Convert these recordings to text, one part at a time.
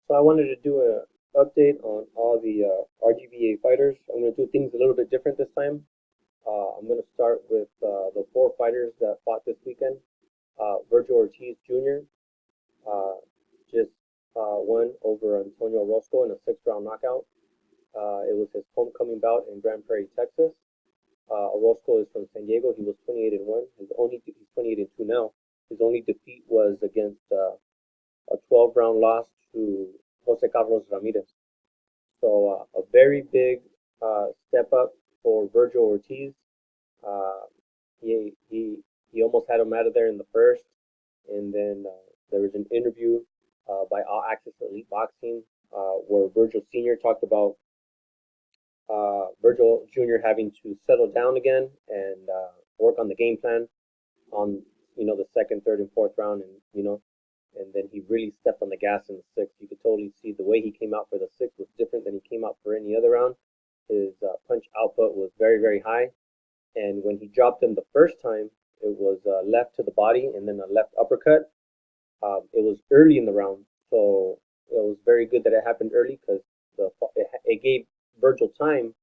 So I wanted to do a update on all the RGBA fighters. I'm going to do things a little bit different this time. I'm going to start with the four fighters that fought this weekend. Vergil Ortiz Jr. Just won over Antonio Orozco in a 6-round knockout. It was his homecoming bout in Grand Prairie, Texas. Orozco is from San Diego. He was 28-1. He's 28-2 now. His only defeat was against a 12-round loss to Jose Carlos Ramirez. So a very big step up for Vergil Ortiz. He almost had him out of there in the first, and then there was an interview by All Access Elite Boxing where Vergil Sr. talked about Vergil Jr. having to settle down again and work on the game plan on the second, third, and fourth round, and then he really stepped on the gas in the sixth. You could totally see the way he came out for the sixth was different than he came out for any other round. His punch output was very, very high, and when he dropped him the first time, it was left to the body and then a left uppercut. It was early in the round, so it was very good that it happened early because it gave Vergil time.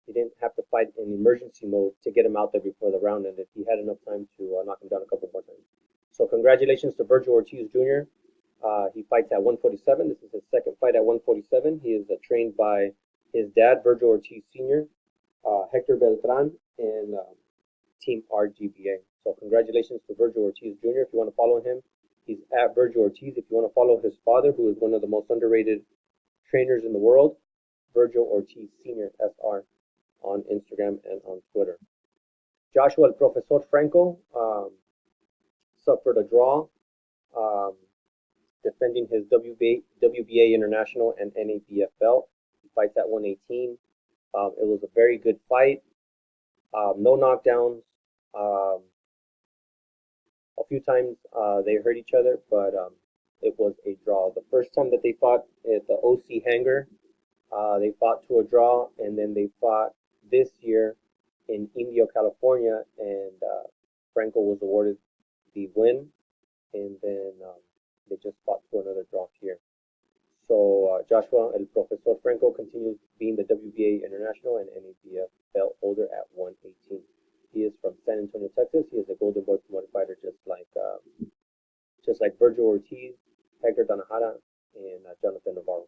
He didn't have to fight in emergency mode to get him out there before the round ended. He had enough time to knock him down a couple more times. So congratulations to Vergil Ortiz Jr. He fights at 147. This is his second fight at 147. He is trained by his dad, Vergil Ortiz Sr., Hector Beltran, and Team RGBA. So congratulations to Vergil Ortiz Jr. If you want to follow him, he's at Vergil Ortiz. If you want to follow his father, who is one of the most underrated trainers in the world, Vergil Ortiz Sr. SR on Instagram and on Twitter. Joshua El Profesor Franco suffered a draw, defending his WBA International and NABF belt. He fights at 118. It was a very good fight. No knockdowns. A few times they hurt each other, but it was a draw. The first time that they fought at the OC Hangar, they fought to a draw, and then they fought this year in Indio, California, and Franco was awarded the win, and then they just fought to another draw here. So Joshua El Profesor Franco continues being the WBA International and NABF belt holder at 118. He is from San Antonio, Texas. He is a Golden Boy promoted fighter, just like Vergil Ortiz, Hector Tanajara, and Jonathan Navarro.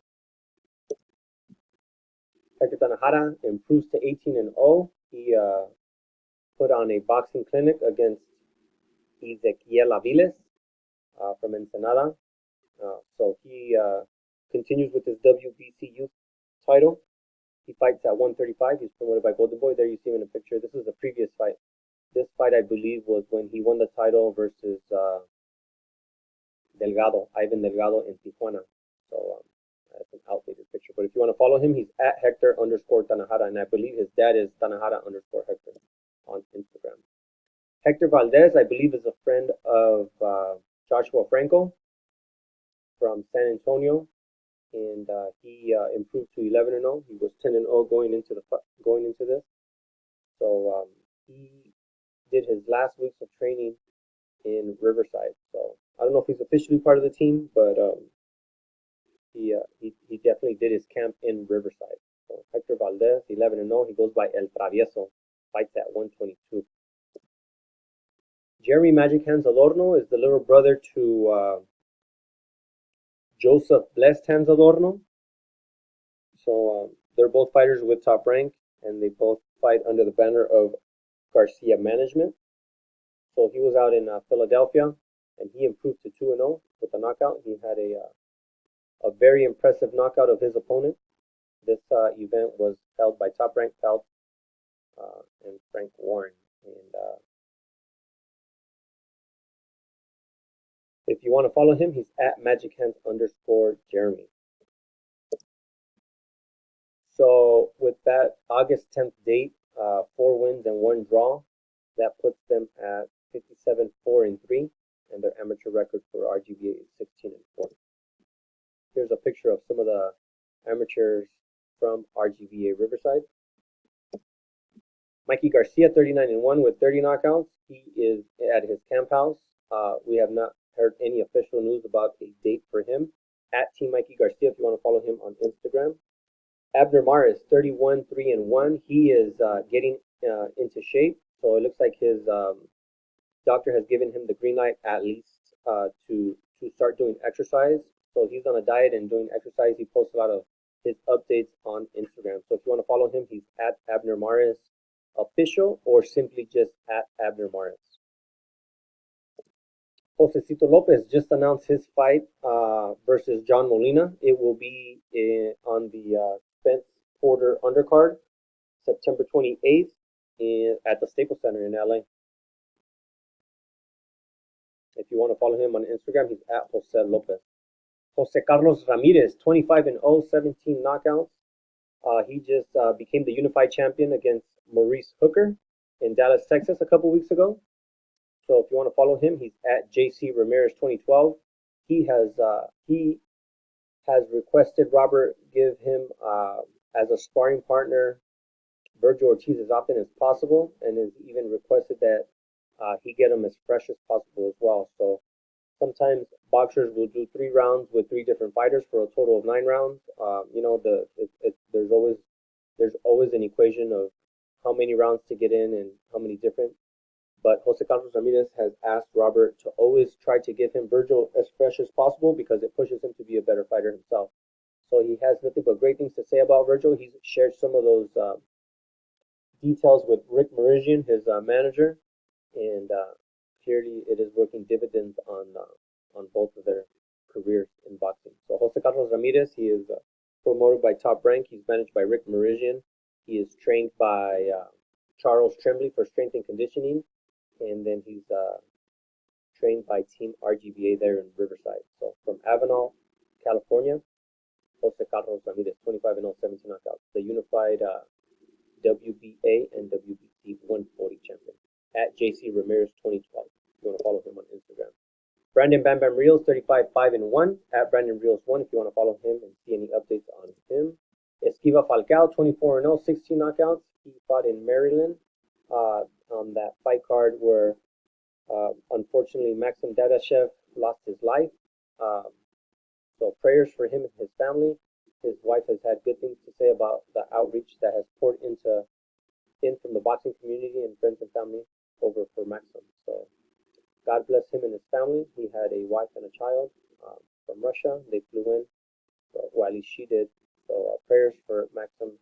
Hector Tanajara improves to 18-0. He put on a boxing clinic against Ezequiel Aviles from Ensenada. So he continues with his WBC youth title. He fights at 135. He's promoted by Golden Boy. There you see him in a picture. This is the previous fight. This fight, I believe, was when he won the title versus Ivan Delgado in Tijuana. So that's an outdated picture. But if you want to follow him, he's at Hector_Tanajara, and I believe his dad is Tanajara_Hector on Instagram. Hector Valdez, I believe, is a friend of Joshua Franco from San Antonio, and he improved to 11-0. He was 10-0 going into this. So he did his last weeks of training in Riverside. So I don't know if he's officially part of the team, but he definitely did his camp in Riverside. So Hector Valdez, 11-0. He goes by El Travieso. Fights at 122. Jeremy Magic Hands Adorno is the little brother to Joseph Blessed Hands Adorno. So they're both fighters with Top Rank, and they both fight under the banner of Garcia Management. So he was out in Philadelphia, and he improved to 2-0 with a knockout. He had a very impressive knockout of his opponent. This event was held by Top Rank Pelt and Frank Warren. And if you want to follow him, he's at MagicHands_Jeremy. So with that August 10th date, 4 wins and 1 draw, that puts them at 57-4-3, and their amateur record for RGBA is 16-4. Here's a picture of some of the amateurs from RGBA Riverside. Mikey Garcia, 39-1 with 30 knockouts. He is at his camp house. We have not heard any official news about a date for him at Team Mikey Garcia if you want to follow him on Instagram. Abner Mares, 31, 3-1. He is getting into shape, so it looks like his doctor has given him the green light at least to start doing exercise. So he's on a diet and doing exercise. He posts a lot of his updates on Instagram. So if you want to follow him, he's at Abner Mares Official or simply just at Abner Mares. Josesito Lopez just announced his fight versus John Molina. It will be on the Spence Porter undercard, September 28th at the Staples Center in LA. If you want to follow him on Instagram, he's at Jose Lopez. Jose Carlos Ramirez, 25-0, 17 knockouts. He just became the unified champion against Maurice Hooker in Dallas, Texas a couple weeks ago. So if you want to follow him, he's at JC Ramirez 2012. He has requested Robert give him as a sparring partner Vergil Ortiz as often as possible, and has even requested that he get him as fresh as possible as well. So sometimes boxers will do 3 rounds with 3 different fighters for a total of 9 rounds. There's always an equation of how many rounds to get in and how many different. But Jose Carlos Ramirez has asked Robert to always try to give him Vergil as fresh as possible because it pushes him to be a better fighter himself. So he has nothing but great things to say about Vergil. He's shared some of those details with Rick Merizian, his manager, and clearly it is working dividends on both of their careers in boxing. So Jose Carlos Ramirez, he is promoted by Top Rank. He's managed by Rick Merizian. He is trained by Charles Tremblay for strength and conditioning, and then he's trained by Team RGBA there in Riverside. So from Avenal, California, Jose Carlos Ramirez, 25-0, 17 knockouts, the unified WBA and WBC 140 champion. At JC Ramirez 2012. If you want to follow him on Instagram. Brandon Bam Bam Rios, 35-5-1. At Brandon Rios 1 if you want to follow him and see any updates on him. Esquiva Falcao, 24-0, 16 knockouts. He fought in Maryland on that fight card where unfortunately Maxim Dadashev lost his life. So prayers for him and his family. His wife has had good things to say about the outreach that has poured in from the boxing community and friends and family over for Maxim. So God bless him and his family. He had a wife and a child from Russia. They flew in, well, at least she did. So prayers for Maxim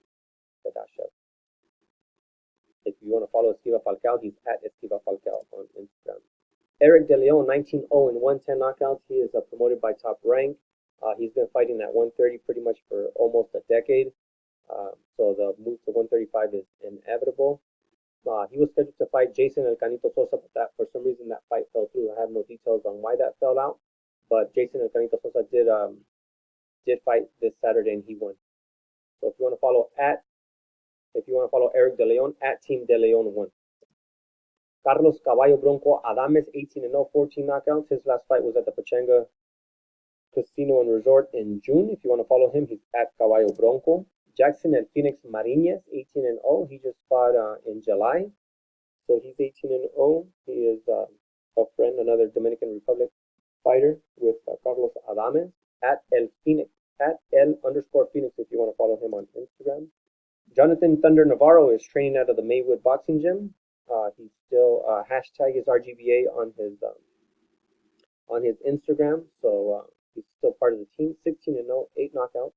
Dadashev. If you want to follow Esquiva Falcao, he's at Esquiva Falcao on Instagram. Erick DeLeon, 19-0 and 110 knockouts. He is promoted by Top Rank. He's been fighting at 130 pretty much for almost a decade. So the move to 135 is inevitable. He was scheduled to fight Jason El Canito Sosa, but for some reason that fight fell through. I have no details on why that fell out. But Jason El Canito Sosa did fight this Saturday and he won. So if you want to follow Erick DeLeon, at Team DeLeon 1. Carlos Caballo Bronco Adames, 18-0, 14 knockouts. His last fight was at the Pachanga Casino and Resort in June. If you want to follow him, he's at Caballo Bronco. Jackson El Phoenix Marinez, 18-0. He just fought in July. So he's 18-0. He is a friend, another Dominican Republic fighter with Carlos Adames. At El Phoenix, at El_Phoenix if you want to follow him on Instagram. Jonathan Thunder Navarro is training out of the Maywood Boxing Gym. He's still hashtag is RGBA on his Instagram. So he's still part of the team. 16-0, 8 knockouts.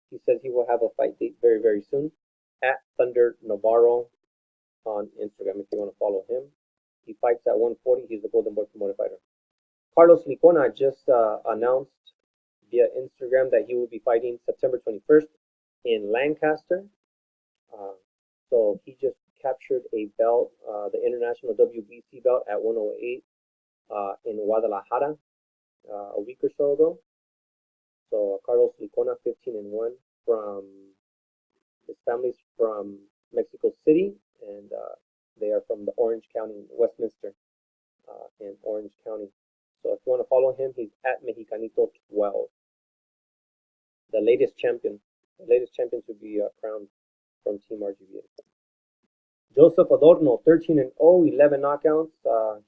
He says he will have a fight date very, very soon. At Thunder Navarro on Instagram if you want to follow him. He fights at 140. He's the Golden Boy promoted fighter. Carlos Licona just announced via Instagram that he will be fighting September 21st in Lancaster. So he just captured a belt, the international WBC belt at 108 in Guadalajara a week or so ago. So Carlos Licona, 15-1 from his family's from Mexico City, and they are from the Orange County, Westminster, in Orange County. So if you want to follow him, he's at Mexicanito 12. The latest champion to be crowned from Team RGBA. Joseph Adorno, 13-0, 11 knockouts.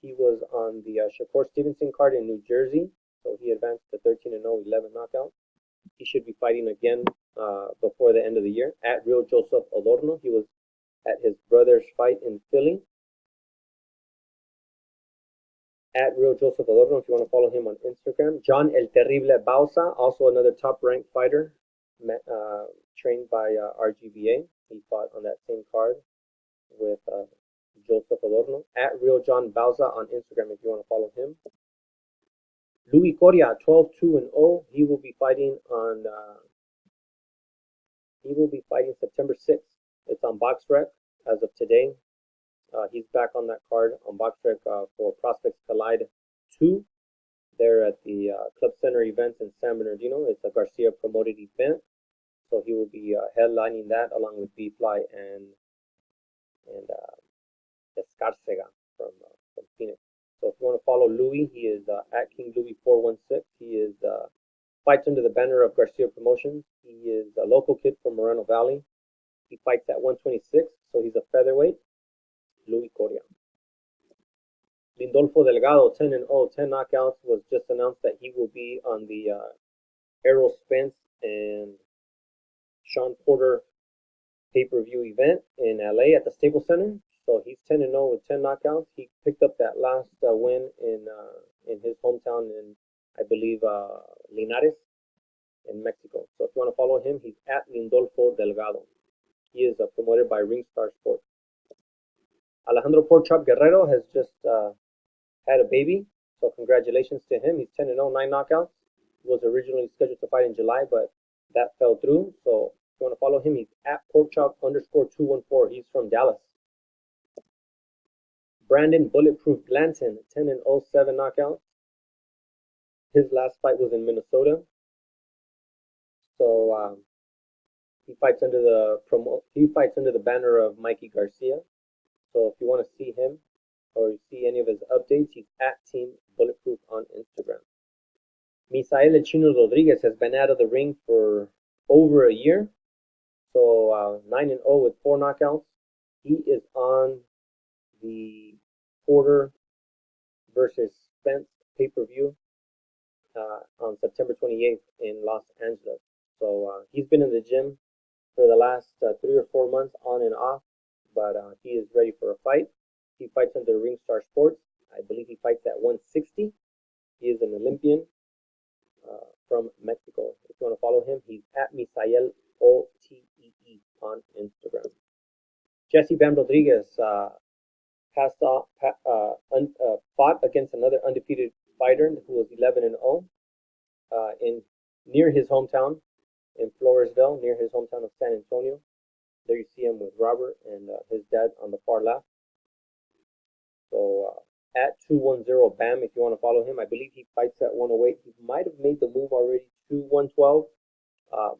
He was on the Shakur Stevenson card in New Jersey, so he advanced to 13-0, 11 knockouts. He should be fighting again before the end of the year. At Real Joseph Adorno. He was at his brother's fight in Philly. At Real Joseph Adorno, if you want to follow him on Instagram. John El Terrible Bauza, also another top-ranked fighter, trained by RGBA. He fought on that same card with Joseph Adorno. At Real John Bauza on Instagram, if you want to follow him. Louie Coria, 12-2-0. He will be fighting on. He will be fighting September 6th. It's on BoxRec as of today. He's back on that card on BoxRec for Prospects Collide 2. They're at the Club Center events in San Bernardino. It's a Garcia promoted event, so he will be headlining that along with B-Fly and Escarcega from Phoenix. So if you want to follow Louie, he is at King Louie 416. He is fights under the banner of Garcia Promotions. He is a local kid from Moreno Valley. He fights at 126, so he's a featherweight. Louie Coria. Lindolfo Delgado, 10-0, 10 knockouts, was just announced that he will be on the Errol Spence and Sean Porter pay-per-view event in LA at the Staples Center. So he's 10-0 with 10 knockouts. He picked up that last win in his hometown in, I believe, Linares in Mexico. So if you want to follow him, he's at Lindolfo Delgado. He is promoted by Ringstar Sports. Alejandro Porchop Guerrero has just had a baby, so congratulations to him. He's 10-0, 9 knockouts. He was originally scheduled to fight in July, but that fell through. So if you want to follow him, he's at Porkchop_214. He's from Dallas. Brandon Bulletproof Glanton, 10-0, 7 knockouts. His last fight was in Minnesota. So he fights under the banner of Mikey Garcia. So if you want to see him or see any of his updates, he's at Team Bulletproof on Instagram. Misael El Chino Rodriguez has been out of the ring for over a year. So 9-0 with 4 knockouts. He is on the Porter versus Spence pay-per-view on September 28th in Los Angeles. So he's been in the gym for the last 3 or 4 months on and off, but he is ready for a fight. He fights under Ringstar Sports. I believe he fights at 160. He is an Olympian from Mexico. If you want to follow him, he's at Misael OTEE on Instagram. Jesse Bam Rodriguez fought against another undefeated fighter who was 11-0 near his hometown in Floresville, near his hometown of San Antonio. There you see him with Robert and his dad on the far left. So at 210 Bam, if you want to follow him, I believe he fights at 108. He might have made the move already to 112,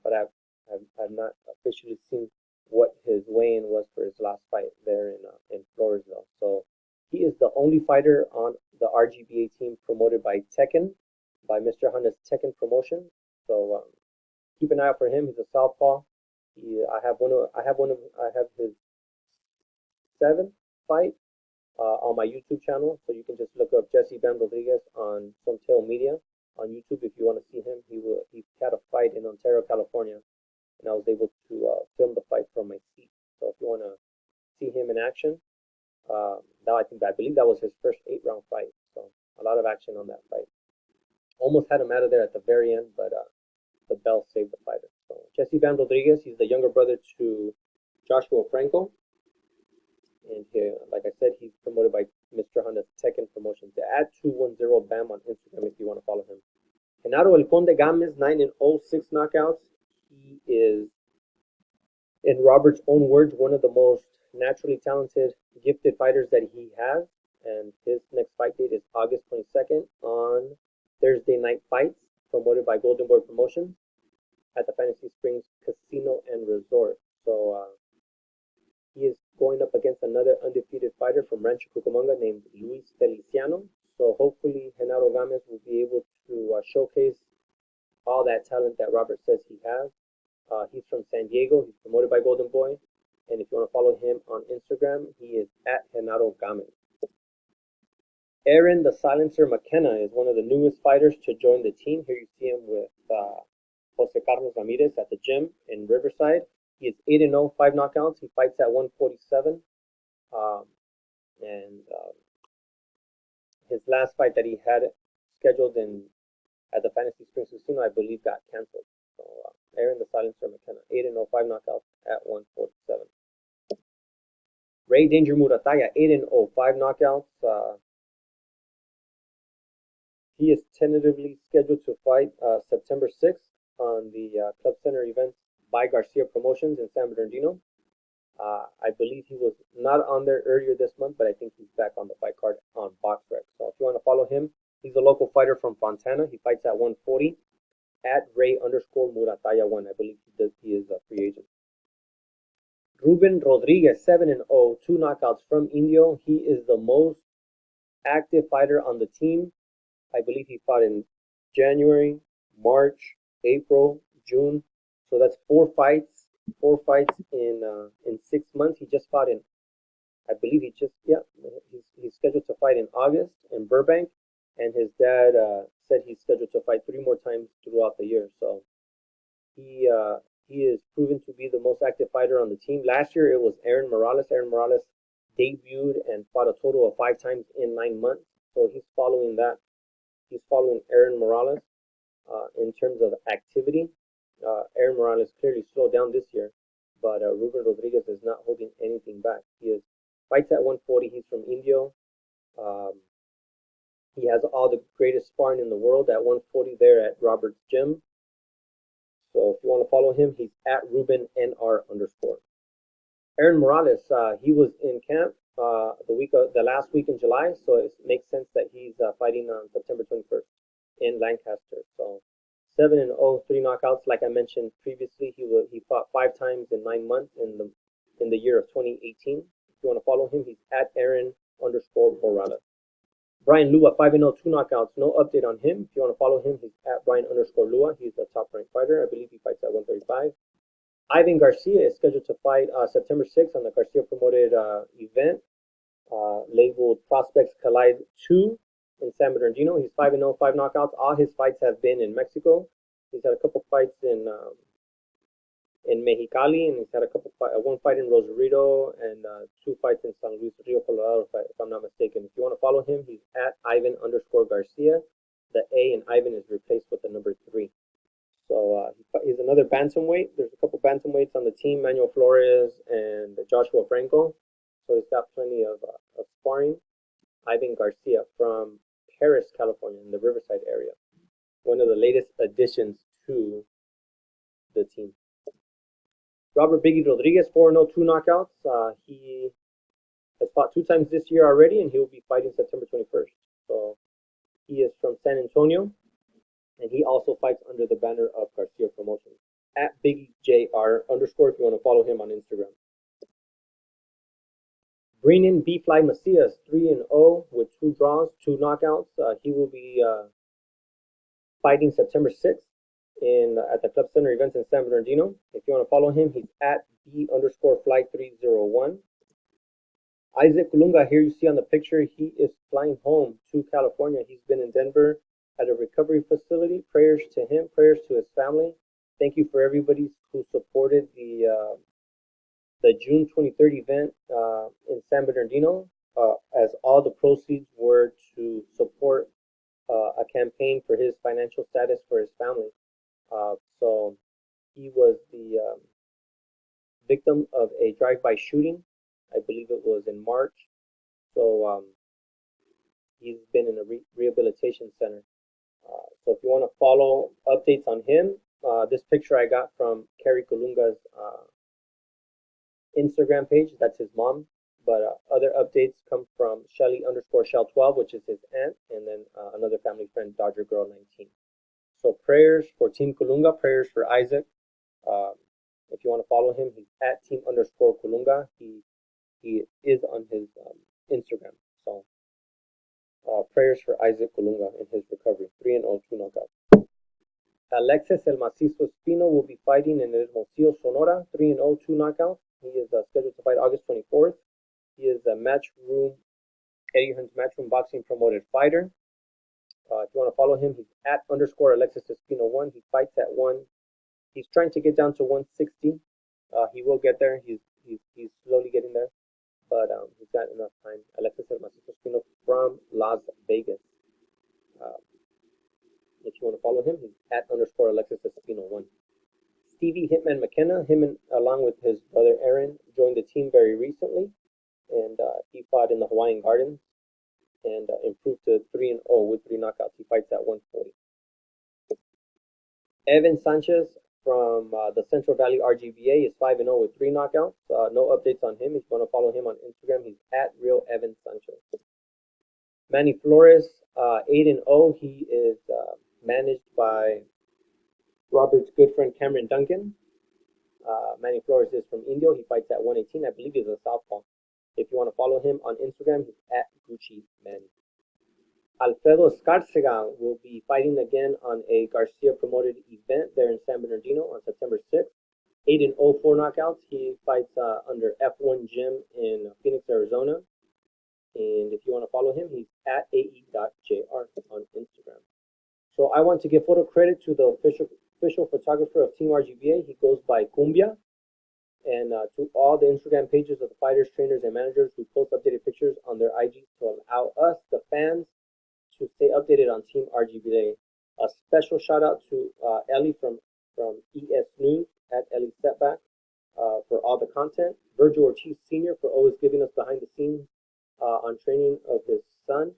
but I've not officially seen what his weigh-in was for his last fight there in Floresville. So he is the only fighter on the RGBA team promoted by Tekken, by Mr. Honda's Tekken promotion. So keep an eye out for him. He's a southpaw. I have his 7th fight on my YouTube channel. So you can just look up Jesse Bam Rodriguez on Sonteo Media on YouTube if you want to see him. He had a fight in Ontario, California, and I was able to film the fight from my seat. So if you want to see him in action, I believe that was his first 8-round fight. So a lot of action on that fight. Almost had him out of there at the very end, but the bell saved the fighter. So Jesse Bam Rodriguez, he's the younger brother to Joshua Franco. And here, like I said, he's promoted by Mr. Honda's Tekken Promotions. At 210 Bam on Instagram if you want to follow him. Genaro El Conde Gamez, 9-0, 6 knockouts. He is, in Robert's own words, one of the most naturally talented, gifted fighters that he has. And his next fight date is August 22nd on Thursday Night Fights, promoted by Golden Boy Promotions at the Fantasy Springs Casino and Resort. So he is going up against another undefeated fighter from Rancho Cucamonga named Luis Feliciano. So hopefully Genaro Gamez will be able to showcase all that talent that Robert says he has. He's from San Diego. He's promoted by Golden Boy. And if you want to follow him on Instagram, he is at Genaro Gamez. Aaron the Silencer McKenna is one of the newest fighters to join the team. Here you see him with Jose Carlos Ramirez at the gym in Riverside. He is 8-0, 5 knockouts. He fights at 147. And his last fight that he had scheduled at the Fantasy Springs Casino, I believe, got canceled. So Aaron the Silencer McKenna, 8-0, 5 knockouts at 147. Ray Danger Muratalla, 8-0, 5 knockouts. He is tentatively scheduled to fight September 6th on the Club Center events by Garcia Promotions in San Bernardino. I believe he was not on there earlier this month, but I think he's back on the fight card on BoxRec. So if you want to follow him, he's a local fighter from Fontana. He fights at 140 at Ray_Muratalla1. I believe he is a free agent. Ruben Rodriguez, 7-0, 2 knockouts from Indio. He is the most active fighter on the team. I believe he fought in January, March, April, June. So that's 4 fights in 6 months. He just fought he's scheduled to fight in August in Burbank, and his dad said he's scheduled to fight 3 more times throughout the year. So he is proven to be the most active fighter on the team. Last year it was Aaron Morales. Aaron Morales debuted and fought a total of 5 times in 9 months. So he's following that. He's following Aaron Morales in terms of activity. Aaron Morales clearly slowed down this year, but Ruben Rodriguez is not holding anything back. He fights at 140. He's from Indio. He has all the greatest sparring in the world at 140 there at Robert's Gym. So if you want to follow him, he's at RubenNR_. Aaron Morales, he was in camp the last week in July, so it makes sense that he's fighting on September 21st in Lancaster. So 7-0, 3 knockouts. Like I mentioned previously, he fought 5 times in 9 months in the year of 2018. If you want to follow him, he's at Aaron_Morales. Brian Lua, 5-0, 2 knockouts. No update on him. If you want to follow him, he's at Brian_Lua. He's a top-ranked fighter. I believe he fights at 135. Ivan Garcia is scheduled to fight September 6th on the Garcia promoted event labeled Prospects Collide 2 in San Bernardino. He's 5-0, 5 knockouts. All his fights have been in Mexico. He's had a couple fights in Mexicali, and he's had one fight in Rosarito and 2 fights in San Luis Rio Colorado, if I'm not mistaken. If you want to follow him, he's at Ivan_Garcia. The A in Ivan is replaced with the number 3. So he's another bantamweight. There's a couple bantamweights on the team, Manuel Flores and Joshua Franco. So he's got plenty of sparring. Ivan Garcia from Paris, California, in the Riverside area. One of the latest additions to the team. Robert Biggie Rodriguez, 4-0, 2 knockouts. He has fought 2 times this year already, and he will be fighting September 21st. So he is from San Antonio, and he also fights under the banner of Garcia Promotions. At BiggieJR_, if you want to follow him on Instagram. Breenan B-Fly Macias, 3-0 with 2 draws, 2 knockouts. He will be fighting September 6th at the Club Center events in San Bernardino. If you want to follow him, he's at B_Fly301. Izaac Colunga, here you see on the picture, he is flying home to California. He's been in Denver at a recovery facility. Prayers to him, prayers to his family. Thank you for everybody who supported the June 23rd event in San Bernardino, as all the proceeds were to support a campaign for his financial status for his family. So he was the victim of a drive-by shooting. I believe it was in March. So he's been in a rehabilitation center. So if you want to follow updates on him, this picture I got from Carrie Colunga's Instagram page. That's his mom. But other updates come from Shelly_Shell12, which is his aunt, and then another family friend, Dodger Girl 19. So prayers for Team Colunga, prayers for Izaac. If you want to follow him, he's at Team_Colunga. He is on his Instagram. So prayers for Izaac Colunga in his recovery. 3-0, 2 knockouts. Alexis El Macizo Espino will be fighting in Hermosillo, Sonora. 3-0, 2 knockouts. He is scheduled to fight August 24th. He is a Eddie Hearn's Matchroom Boxing promoted fighter. If you want to follow him, he's at _Alexis Espino 1. He fights at He's trying to get down to 160. He will get there. He's slowly getting there, but he's got enough time. Alexis Espino from Las Vegas. If you want to follow him, he's at _ Alexis Espino 1. Stevie Hitman McKenna, along with his brother Aaron, joined the team very recently, and he fought in the Hawaiian Gardens and improved to 3-0 with 3 knockouts. He fights at 140. Evan Sanchez from the Central Valley RGBA is 5-0 with 3 knockouts. No updates on him. If you want to follow him on Instagram, he's at Real Evan Sanchez. Manny Flores, 8-0. He is managed by Robert's good friend Cameron Duncan. Manny Flores is from Indio. He fights at 118. I believe he's a southpaw. If you want to follow him on Instagram, he's at Gucci Manny. Alfredo Escarcega will be fighting again on a Garcia promoted event there in San Bernardino on September 6th. 8-0, 4 knockouts. He fights under F1 Gym in Phoenix, Arizona. And if you want to follow him, he's at ae.jr on Instagram. So I want to give photo credit to the official photographer of Team RGBA. He goes by Cumbia. And to all the Instagram pages of the fighters, trainers, and managers who post updated pictures on their IG to allow us, the fans, to stay updated on Team RGBA. A special shout out to Ellie from ES News at Ellie Setback for all the content. Vergil Ortiz Jr. for always giving us behind the scenes on training of his son.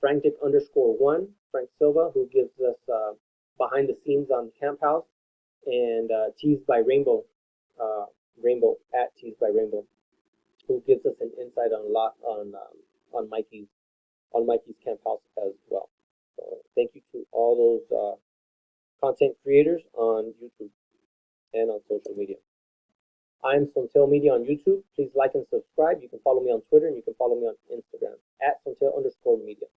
Frantic _1, Frank Silva, who gives us behind the scenes on Camp House. And Teased by Rainbow, Rainbow at Teased by Rainbow, who gives us an insight on Mikey's Camp House as well. So thank you to all those content creators on YouTube and on social media. I'm Sonteo Media on YouTube. Please like and subscribe. You can follow me on Twitter and you can follow me on Instagram at Sonteo _media.